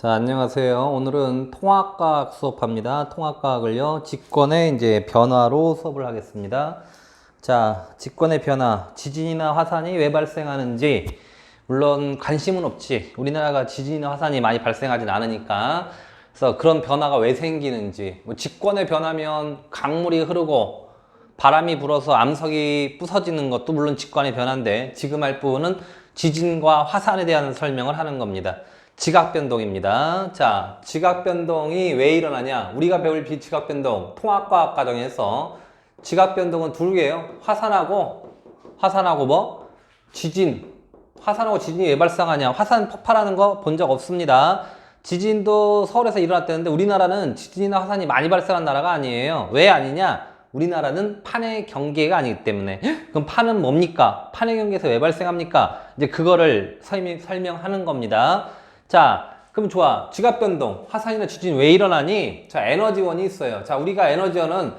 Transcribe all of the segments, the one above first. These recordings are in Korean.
자, 안녕하세요. 오늘은 통합과학 수업합니다. 통합과학을요, 직권의 이제 변화로 수업을 하겠습니다. 자, 직권의 변화, 지진이나 화산이 왜 발생하는지, 물론 관심은 없지. 우리나라가 지진이나 화산이 많이 발생하진 않으니까. 그래서 그런 변화가 왜 생기는지, 뭐 직권의 변화면 강물이 흐르고 바람이 불어서 암석이 부서지는 것도 물론 직권의 변화인데, 지금 할 부분은 지진과 화산에 대한 설명을 하는 겁니다. 지각변동입니다. 자, 지각변동이 왜 일어나냐? 우리가 배울 비지각변동, 통합과학 과정에서 지각변동은 두 개예요. 화산하고 뭐? 지진. 화산하고 지진이 왜 발생하냐? 화산 폭발하는 거 본 적 없습니다. 지진도 서울에서 일어났다는데 우리나라는 지진이나 화산이 많이 발생한 나라가 아니에요. 왜 아니냐? 우리나라는 판의 경계가 아니기 때문에. 그럼 판은 뭡니까? 판의 경계에서 왜 발생합니까? 이제 그거를 설명하는 겁니다. 자, 그럼 좋아. 지각변동, 화산이나 지진 왜 일어나니? 자, 에너지원이 있어요. 자, 우리가 에너지원은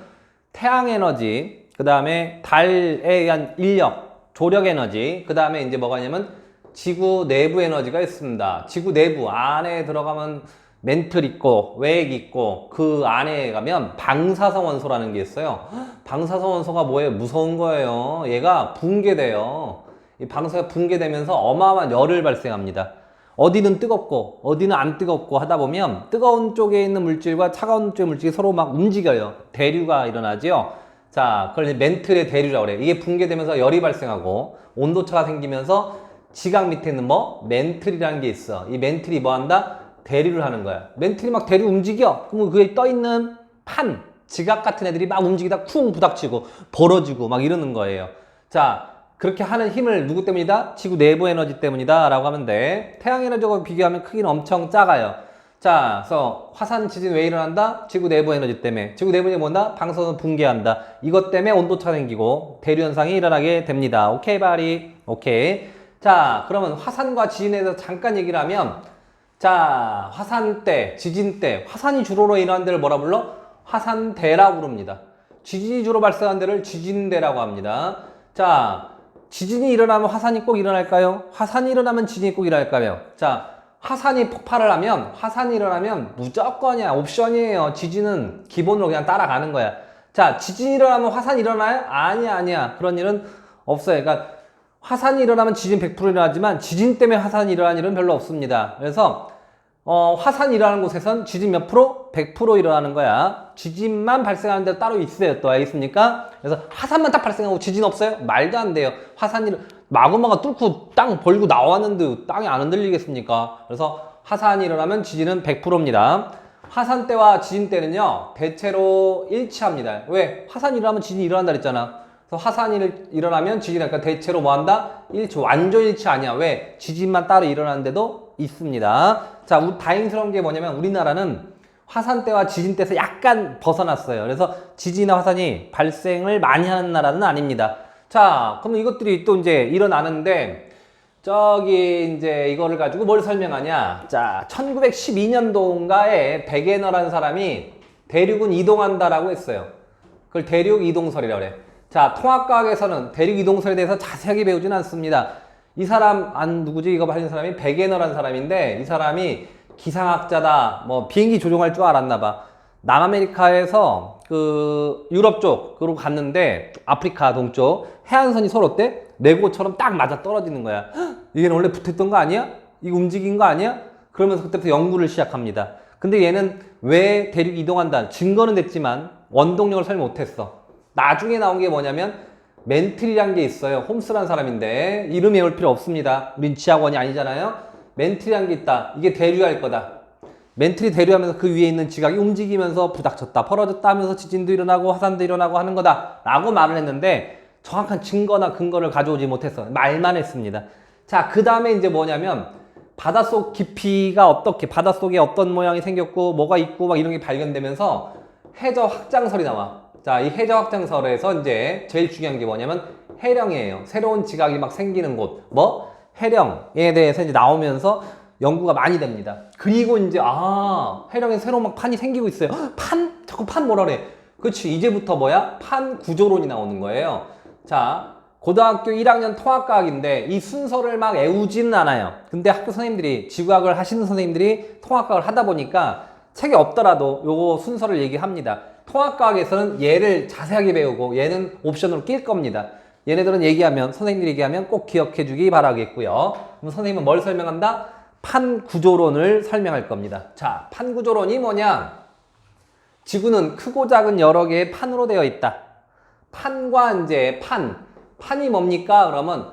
태양에너지, 그 다음에 달에 의한 인력, 조력에너지, 그 다음에 이제 뭐가 있냐면 지구 내부 에너지가 있습니다. 지구 내부 안에 들어가면 멘틀 있고 외액 있고 그 안에 가면 방사성 원소라는 게 있어요. 방사성 원소가 뭐예요? 무서운 거예요. 얘가 붕괴돼요. 이 방사가 붕괴되면서 어마어마한 열을 발생합니다. 어디는 뜨겁고 어디는 안 뜨겁고 하다 보면 뜨거운 쪽에 있는 물질과 차가운 쪽의 물질이 서로 막 움직여요. 대류가 일어나죠. 자, 그걸 이제 멘틀의 대류라고 그래요. 이게 붕괴되면서 열이 발생하고 온도차가 생기면서 지각 밑에 있는 뭐? 멘틀이라는 게 있어. 이 멘틀이 뭐 한다? 대류를 하는 거야. 멘틀이 막 대류 움직여. 그러면 그게 떠있는 판, 지각 같은 애들이 막 움직이다 쿵 부닥치고 벌어지고 막 이러는 거예요. 자, 그렇게 하는 힘을 누구 때문이다? 지구 내부 에너지 때문이다 라고 하면 돼. 태양 에너지하고 비교하면 크기는 엄청 작아요. 자, 그래서 화산 지진 왜 일어난다? 지구 내부 에너지 때문에. 지구 내부 에너지 뭔다? 방사선 붕괴한다. 이것 때문에 온도차가 생기고 대류 현상이 일어나게 됩니다. 오케이, 바리? 오케이. 자, 그러면 화산과 지진에 대해서 잠깐 얘기를 하면, 자, 화산 때, 지진 때, 화산이 주로 일어난 데를 뭐라 불러? 화산대라고 부릅니다. 지진이 주로 발생한 데를 지진대라고 합니다. 자, 지진이 일어나면 화산이 꼭 일어날까요? 화산이 일어나면 지진이 꼭 일어날까요? 자, 화산이 폭발을 하면, 화산이 일어나면 무조건이야. 옵션이에요. 지진은 기본으로 그냥 따라가는 거야. 자, 지진이 일어나면 화산이 일어나요? 아니야. 그런 일은 없어요. 그러니까 화산이 일어나면 지진 100% 일어나지만 지진 때문에 화산이 일어나는 일은 별로 없습니다. 그래서 화산이 일어나는 곳에선 지진 몇 프로? 100% 일어나는 거야. 지진만 발생하는 데 따로 있어요. 또 알겠습니까? 그래서 화산만 딱 발생하고 지진 없어요? 말도 안 돼요. 화산이 마그마가 뚫고 땅 벌고 나왔는데 땅이 안 흔들리겠습니까? 그래서 화산이 일어나면 지진은 100%입니다. 화산 때와 지진 때는요, 대체로 일치합니다. 왜? 화산이 일어나면 지진이 일어난다 그랬잖아. 그래서 화산이 일어나면 지진이 그러니까 대체로 뭐 한다? 완전 일치 아니야. 왜? 지진만 따로 일어나는데도 있습니다. 자, 다행스러운 게 뭐냐면 우리나라는 화산 때와 지진 때에서 약간 벗어났어요. 그래서 지진이나 화산이 발생을 많이 하는 나라는 아닙니다. 자, 그럼 이것들이 또 이제 일어나는데 저기 이제 이거를 가지고 뭘 설명하냐? 자, 1912년도인가에 베게너라는 사람이 대륙은 이동한다라고 했어요. 그걸 대륙 이동설이라고 그래. 자, 통합과학에서는 대륙 이동설에 대해서 자세하게 배우진 않습니다. 이 사람, 누구지? 이거 하는 사람이 베게너라는 사람인데, 이 사람이 기상학자다, 뭐, 비행기 조종할 줄 알았나 봐. 남아메리카에서 그, 유럽 쪽으로 갔는데, 아프리카 동쪽, 해안선이 서로 어때? 레고처럼 딱 맞아 떨어지는 거야. 이게 원래 붙었던 거 아니야? 이거 움직인 거 아니야? 그러면서 그때부터 연구를 시작합니다. 근데 얘는 왜 대륙 이동한다? 증거는 됐지만, 원동력을 설명 못했어. 나중에 나온 게 뭐냐면, 멘틀이란 게 있어요. 홈스라는 사람인데 이름 외울 필요 없습니다. 우린 지하원이 아니잖아요. 멘틀이란 게 있다. 이게 대류할 거다. 멘틀이 대류하면서 그 위에 있는 지각이 움직이면서 부닥쳤다 벌어졌다 하면서 지진도 일어나고 화산도 일어나고 하는 거다 라고 말을 했는데 정확한 증거나 근거를 가져오지 못했어. 말만 했습니다. 자, 그 다음에 이제 뭐냐면 바닷속 깊이가 어떻게, 바닷속에 어떤 모양이 생겼고 뭐가 있고 막 이런 게 발견되면서 해저 확장설이 나와. 자, 이 해저 확장설에서 이제 제일 중요한 게 뭐냐면 해령이에요. 새로운 지각이 막 생기는 곳. 뭐? 해령에 대해서 이제 나오면서 연구가 많이 됩니다. 그리고 이제 해령에 새로운 막 판이 생기고 있어요. 판? 자꾸 판 뭐라 그래? 그렇지. 이제부터 뭐야? 판 구조론이 나오는 거예요. 자, 고등학교 1학년 통합과학인데 이 순서를 막 외우지는 않아요. 근데 학교 선생님들이, 지구학을 하시는 선생님들이 통합과학을 하다 보니까 책에 없더라도 요거 순서를 얘기합니다. 통합과학에서는 얘를 자세하게 배우고 얘는 옵션으로 낄 겁니다. 얘네들은 얘기하면, 선생님들이 얘기하면 꼭 기억해 주기 바라겠고요. 그럼 선생님은 뭘 설명한다? 판구조론을 설명할 겁니다. 자, 판구조론이 뭐냐? 지구는 크고 작은 여러 개의 판으로 되어 있다. 판과 이제 판이 뭡니까? 그러면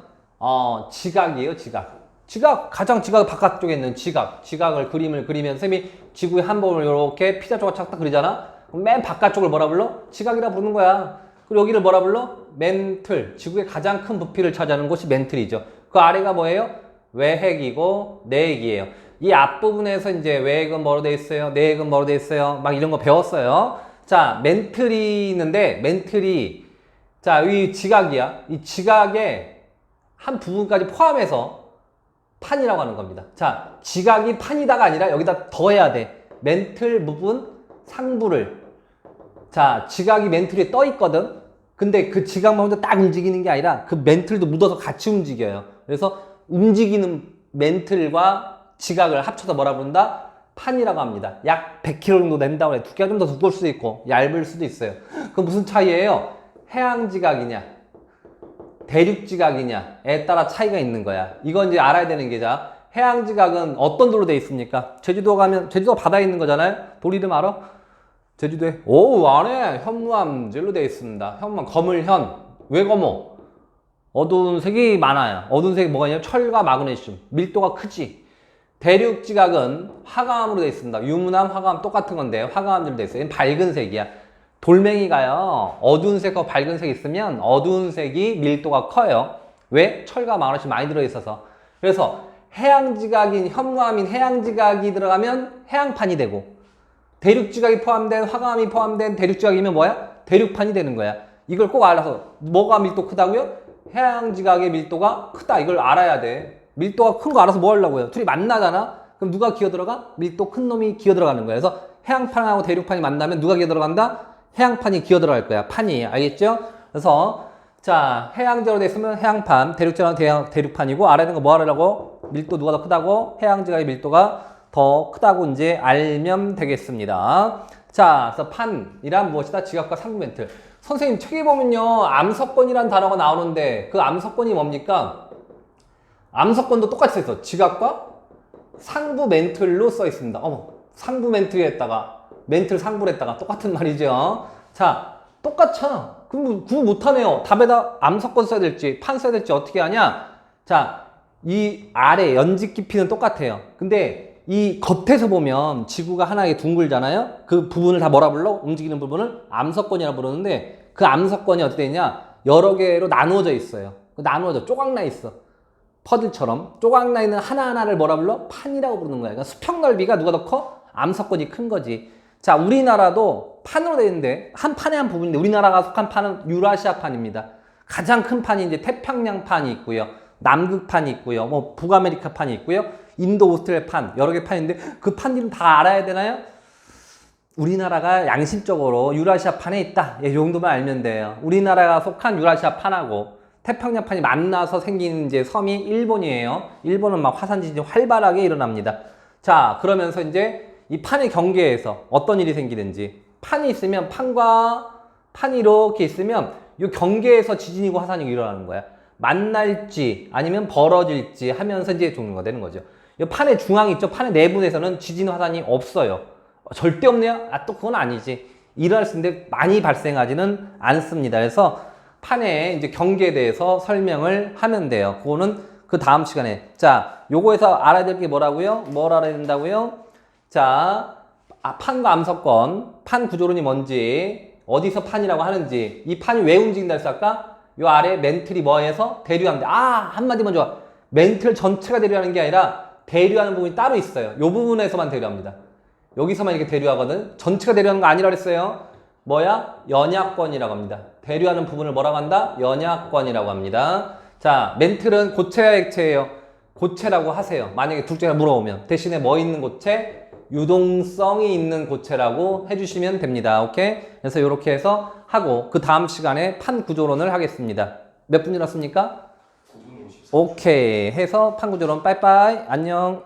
지각이에요, 지각. 가장 지각 바깥쪽에 있는 지각을 그림을 그리면 쌤이 지구의 한 번을 이렇게 피자 조각 착딱 그리잖아? 그럼 맨 바깥쪽을 뭐라 불러? 지각이라 부르는 거야. 그리고 여기를 뭐라 불러? 맨틀. 지구의 가장 큰 부피를 차지하는 곳이 맨틀이죠. 그 아래가 뭐예요? 외핵이고 내핵이에요. 이 앞부분에서 이제 외핵은 뭐로 돼 있어요? 내핵은 뭐로 돼 있어요? 막 이런 거 배웠어요. 자, 맨틀이 있는데 맨틀이, 자, 이 지각이야. 이 지각의 한 부분까지 포함해서 판이라고 하는 겁니다. 자, 지각이 판이다가 아니라 여기다 더해야 돼. 맨틀 부분 상부를. 자, 지각이 맨틀에 떠 있거든. 근데 그 지각만 혼자 딱 움직이는 게 아니라 그 맨틀도 묻어서 같이 움직여요. 그래서 움직이는 맨틀과 지각을 합쳐서 뭐라 부른다? 판이라고 합니다. 약 100kg 정도 된다고 해. 두께가 좀 더 두꺼울 수도 있고 얇을 수도 있어요. 그럼 무슨 차이예요? 해양지각이냐 대륙지각이냐에 따라 차이가 있는 거야. 이건 이제 알아야 되는 게, 자, 해양지각은 어떤 돌로 돼 있습니까? 제주도 가면, 제주도 바다에 있는 거잖아요. 돌 이름 알아? 제주도에 안에 현무암질로 돼 있습니다. 현무암, 거물현. 왜 거모? 어두운 색이 많아요. 어두운 색이 뭐가 있냐면 철과 마그네슘, 밀도가 크지. 대륙지각은 화강암으로 돼 있습니다. 유문암, 화강암 똑같은 건데 화강암질로 돼 있어요. 얘는 밝은 색이야. 돌멩이가요, 어두운 색하고 밝은 색이 있으면 어두운 색이 밀도가 커요. 왜? 철과 마그네슘 많이 들어있어서. 그래서 해양지각인, 현무암인 해양지각이 들어가면 해양판이 되고, 대륙지각이 포함된, 화강암이 포함된 대륙지각이면 뭐야? 대륙판이 되는 거야. 이걸 꼭 알아서, 뭐가 밀도 크다고요? 해양지각의 밀도가 크다. 이걸 알아야 돼. 밀도가 큰 거 알아서 뭐 하려고요? 둘이 만나잖아? 그럼 누가 기어 들어가? 밀도 큰 놈이 기어 들어가는 거야. 그래서 해양판하고 대륙판이 만나면 누가 기어 들어간다? 해양판이 기어 들어갈 거야. 판이. 알겠죠? 그래서 자, 해양지로 돼 있으면 해양판, 대륙지는 대륙판이고, 아래 있는 거 뭐 하려고? 밀도 누가 더 크다고? 해양지각의 밀도가 더 크다고 이제 알면 되겠습니다. 자, 그래서 판이란 무엇이다? 지각과 상부 멘틀. 선생님 책에 보면요, 암석권이란 단어가 나오는데 그 암석권이 뭡니까? 암석권도 똑같이 써 있어. 지각과 상부 멘틀로 써 있습니다. 상부 멘틀에다가 멘틀 상부를 했다가 똑같은 말이죠. 자, 똑같아. 그럼 구분 못하네요. 답에다 암석권 써야 될지 판 써야 될지 어떻게 하냐. 자, 이 아래 연직 깊이는 똑같아요. 근데 이 겉에서 보면 지구가 하나의 둥글잖아요. 그 부분을 다 뭐라 불러? 움직이는 부분을 암석권이라고 부르는데, 그 암석권이 어떻게 되냐, 여러 개로 나누어져 있어요. 나누어져 쪼각나 있어. 퍼즐처럼 쪼각나 있는 하나하나를 뭐라 불러? 판이라고 부르는 거야. 그러니까 수평 넓이가 누가 더 커? 암석권이 큰 거지. 자, 우리나라도 판으로 되어 있는데, 한 판의 한 부분인데, 우리나라가 속한 판은 유라시아판입니다. 가장 큰 판이 이제 태평양판이 있고요. 남극판이 있고요. 뭐, 북아메리카판이 있고요. 인도 오스트레일판, 여러 개 판인데, 그 판들은 다 알아야 되나요? 우리나라가 양심적으로 유라시아판에 있다. 이 정도만 알면 돼요. 우리나라가 속한 유라시아판하고 태평양판이 만나서 생긴 이제 섬이 일본이에요. 일본은 막 화산 지진이 활발하게 일어납니다. 자, 그러면서 이제 이 판의 경계에서 어떤 일이 생기는지, 판이 있으면, 판과 판이 이렇게 있으면 이 경계에서 지진이고 화산이고 일어나는 거야. 만날지 아니면 벌어질지 하면서 이제 종료가 되는 거죠. 이 판의 중앙 있죠. 판의 내부에서는 지진 화산이 없어요. 절대 없네요? 또 그건 아니지. 일어날 수 있는데 많이 발생하지는 않습니다. 그래서 판의 이제 경계에 대해서 설명을 하면 돼요. 그거는 그 다음 시간에. 자, 요거에서 알아야 될 게 뭐라고요? 뭘 알아야 된다고요? 자, 판과 암석권, 판 구조론이 뭔지, 어디서 판이라고 하는지, 이 판이 왜 움직인다 했어 아까? 요 아래 멘틀이 뭐해서? 대류하는데, 한마디만 좋아. 멘틀 전체가 대류하는 게 아니라 대류하는 부분이 따로 있어요. 요 부분에서만 대류합니다. 여기서만 이렇게 대류하거든. 전체가 대류하는 거 아니라 그랬어요. 뭐야? 연약권이라고 합니다. 대류하는 부분을 뭐라고 한다? 연약권이라고 합니다. 자, 멘틀은 고체야 액체예요? 고체라고 하세요. 만약에 둘째가 물어보면. 대신에 뭐 있는 고체? 유동성이 있는 고체라고 해주시면 됩니다. 오케이? 그래서 이렇게 해서 하고 그 다음 시간에 판 구조론을 하겠습니다. 몇 분 지났습니까? 오케이 해서 판구조론 빠이빠이 안녕.